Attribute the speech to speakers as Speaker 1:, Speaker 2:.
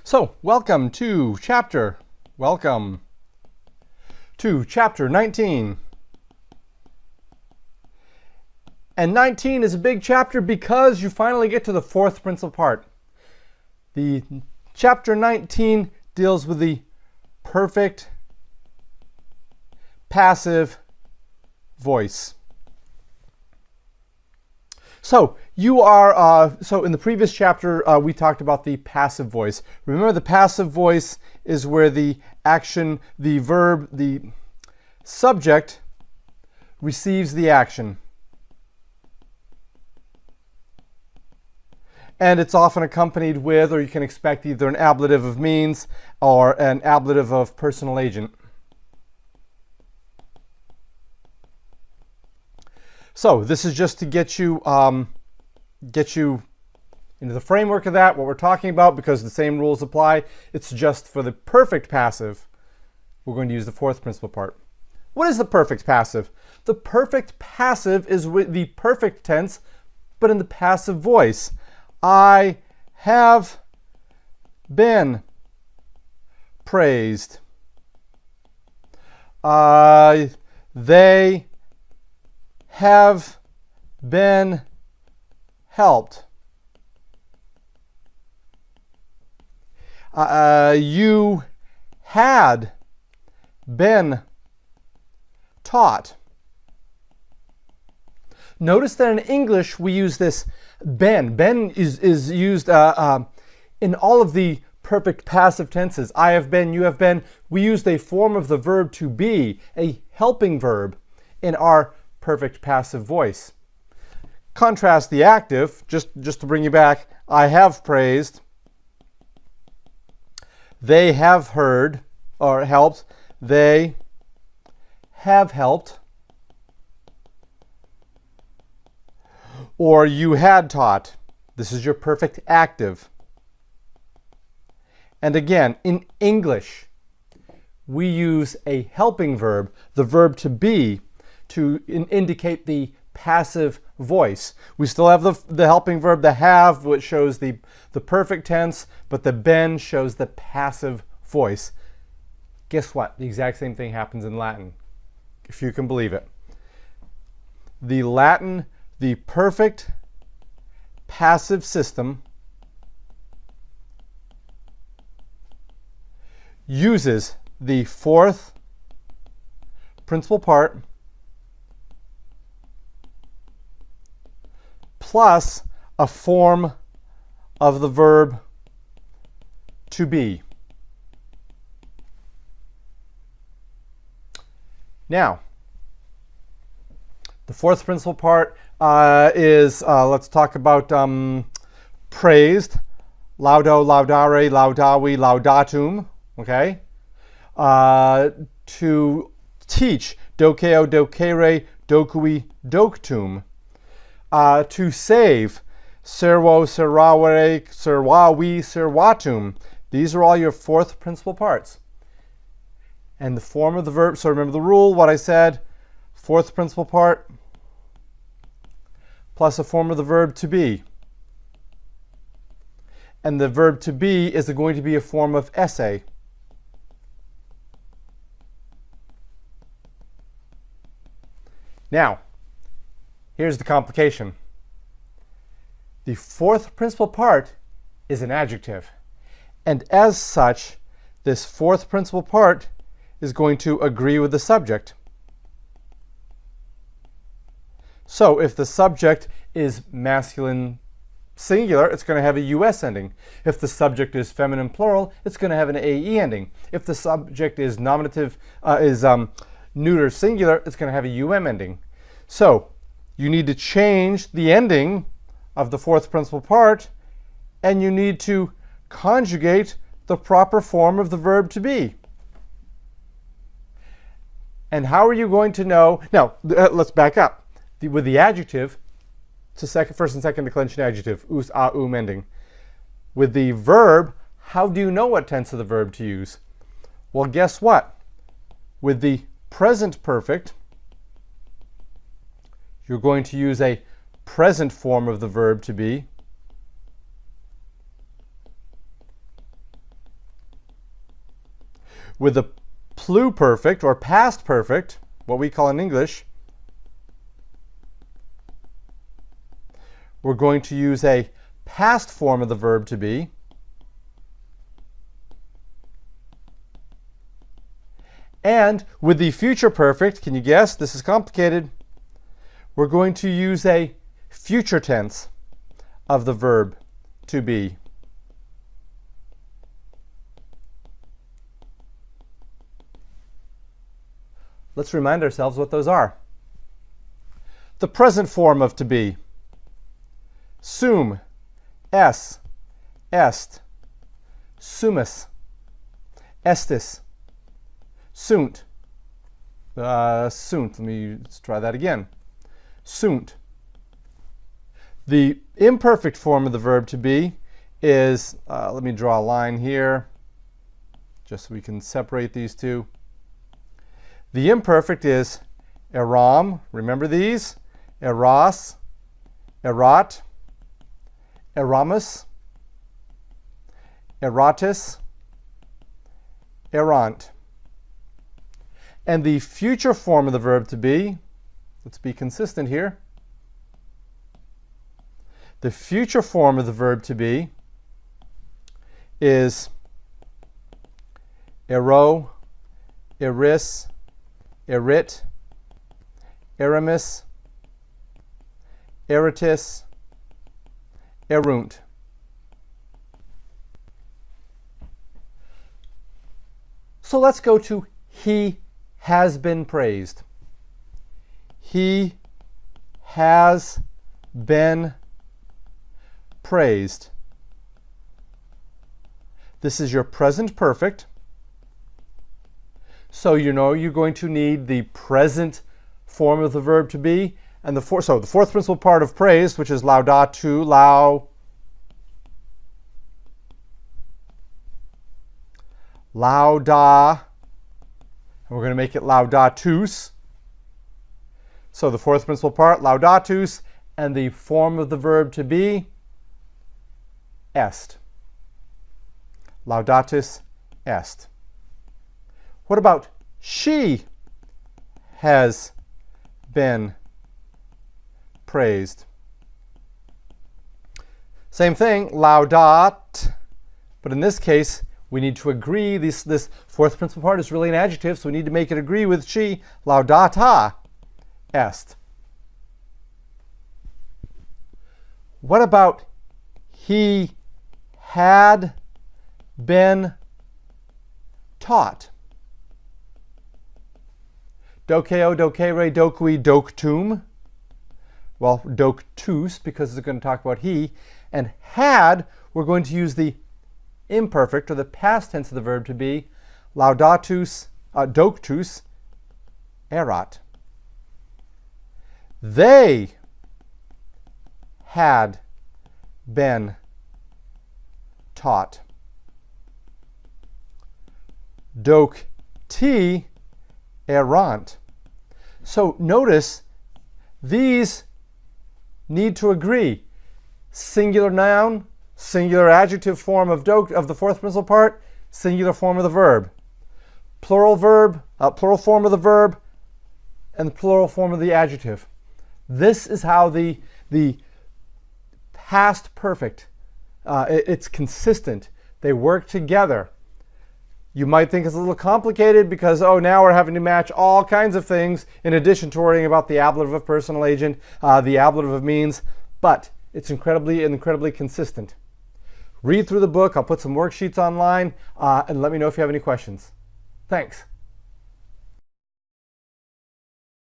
Speaker 1: So, welcome to chapter 19. And 19 is a big chapter because you finally get to the fourth principal part. The chapter 19 deals with the perfect passive voice. So in the previous chapter we talked about the passive voice. Remember, the passive voice is where the action, the verb, the subject receives the action. And it's often accompanied with, or you can expect, either an ablative of means or an ablative of personal agent. So this is just to get you into the framework of that, what we're talking about, because the same rules apply. It's just for the perfect passive, we're going to use the fourth principal part. What is the perfect passive? The perfect passive is with the perfect tense, but in the passive voice. I have been praised. They have been helped. You had been taught. Notice that in English we use this been. Been is used in all of the perfect passive tenses. I have been, you have been. We used a form of the verb to be, a helping verb, in our perfect passive voice. Contrast the active, just to bring you back. I have praised. They have heard or helped. They have helped. Or you had taught. This is your perfect active. And again, in English, we use a helping verb, the verb to be, to indicate the passive voice. We still have the helping verb, the have, which shows the perfect tense, but the been shows the passive voice. Guess what? The exact same thing happens in Latin, if you can believe it. The perfect passive system uses the fourth principal part plus a form of the verb to be. Now, the fourth principal part is, let's talk about praised, laudo, laudare, laudavi, laudatum, okay? To teach, dokeo, dokere, dokui, doktum. To save, servo, servare, servavi, servatum. These are all your fourth principal parts. And the form of the verb, so remember the rule, what I said, fourth principal part, plus a form of the verb to be. And the verb to be is going to be a form of essay. Now, here's the complication. The fourth principal part is an adjective. And as such, this fourth principal part is going to agree with the subject. So if the subject is masculine singular, it's going to have a US ending. If the subject is feminine plural, it's going to have an AE ending. If the subject is nominative, neuter singular, it's going to have a UM ending. So you need to change the ending of the fourth principal part, and you need to conjugate the proper form of the verb to be. And how are you going to know? Now, let's back up. With the adjective, it's a first and second declension adjective, us, a, ending. With the verb, how do you know what tense of the verb to use? Well, guess what? With the present perfect, you're going to use a present form of the verb to be. With the pluperfect or past perfect, what we call in English, we're going to use a past form of the verb to be. And with the future perfect, can you guess? This is complicated. We're going to use a future tense of the verb to be. Let's remind ourselves what those are. The present form of to be. Sum, es, est, sumus, estis, sunt. Sunt. Let's try that again. Sunt. The imperfect form of the verb to be is, let me draw a line here, just so we can separate these two. The imperfect is eram, remember these? Eras, erat, eramus, eratus, erant. And the future form of the verb to be, let's be consistent here. The future form of the verb to be is ero, eris, erit, eramis, eritis, erunt. So let's go to he has been praised. He has been praised. This is your present perfect. So you know you're going to need the present form of the verb to be. And the fourth principal part of praise, which is laudatu, lauda, and we're going to make it laudatus. So the fourth principal part, laudatus, and the form of the verb to be, est. Laudatus est. What about she has been praised? Same thing, laudat, but in this case, we need to agree. This fourth principal part is really an adjective, so we need to make it agree with she. Laudata est. What about he had been taught? Dokeo, dokere, dokui, doktum. Well, doktus, because it's going to talk about he. And had, we're going to use the imperfect, or the past tense of the verb to be, laudatus, doctus, erat. They had been taught. Docti erant. So notice these need to agree. Singular noun, singular adjective form of the fourth principal part, singular form of the verb. Plural verb, plural form of the verb, and the plural form of the adjective. This is how the past perfect, it's consistent. They work together. You might think it's a little complicated because, oh, now we're having to match all kinds of things in addition to worrying about the ablative of personal agent, the ablative of means, but it's incredibly consistent. Read through the book. I'll put some worksheets online, and let me know if you have any questions. Thanks.